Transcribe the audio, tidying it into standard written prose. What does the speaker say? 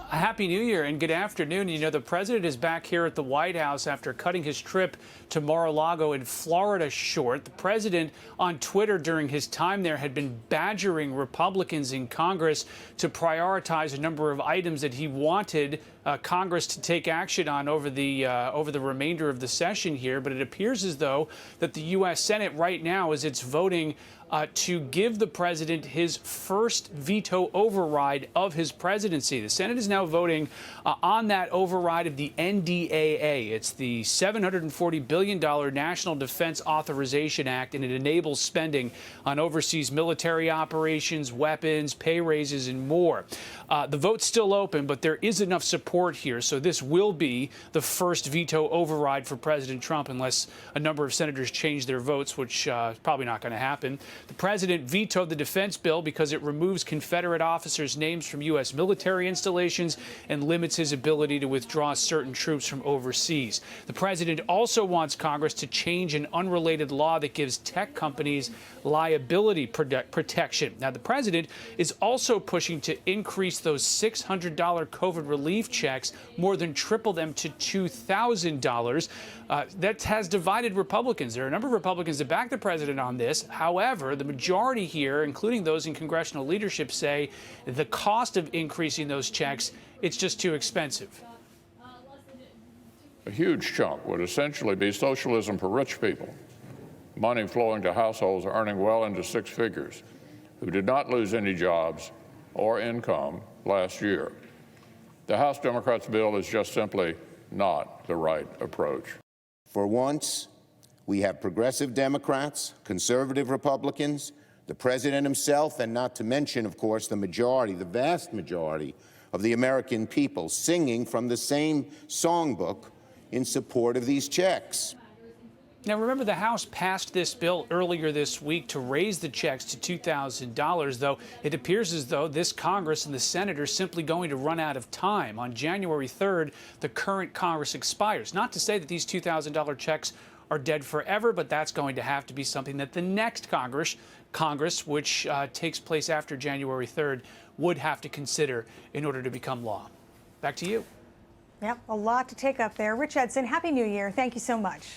Happy New Year and good afternoon. You know, the president is back here at the White House after cutting his trip to Mar-a-Lago in Florida short. The president on Twitter during his time there had been badgering Republicans in Congress to prioritize a number of items that he wanted Congress to take action on over the remainder of the session here. But it appears as though that the U.S. Senate right now, as it's voting to give the president his first veto override of his presidency. The Senate is now voting on that override of the NDAA. It's the $740 billion National Defense Authorization Act, and it enables spending on overseas military operations, weapons, pay raises, and more. The vote's still open, but there is enough support here, so this will be the first veto override for President Trump unless a number of senators change their votes, which is probably not going to happen. The president vetoed the defense bill because it removes Confederate officers' names from U.S. military installations and limits his ability to withdraw certain troops from overseas. The president also wants Congress to change an unrelated law that gives tech companies liability protection. Now, the president is also pushing to increase those $600 COVID relief checks, more than triple them to $2,000. That has divided Republicans. There are a number of Republicans that back the president on this. However, the majority here, including those in congressional leadership, say the cost of increasing those checks, it's just too expensive. A huge chunk would essentially be socialism for rich people, money flowing to households earning well into six figures who did not lose any jobs or income last year. The House Democrats' bill is just simply not the right approach. For once, we have progressive Democrats, conservative Republicans, the president himself, and not to mention, of course, the majority, the vast majority of the American people singing from the same songbook in support of these checks. Now, remember, the House passed this bill earlier this week to raise the checks to $2,000, though it appears as though this Congress and the Senate are simply going to run out of time. On January 3rd, the current Congress expires. Not to say that these $2,000 checks are dead forever, but that's going to have to be something that the next Congress, which takes place after January 3rd, would have to consider in order to become law. Back to you. Yep, a lot to take up there. Rich Edson, Happy New Year. Thank you so much.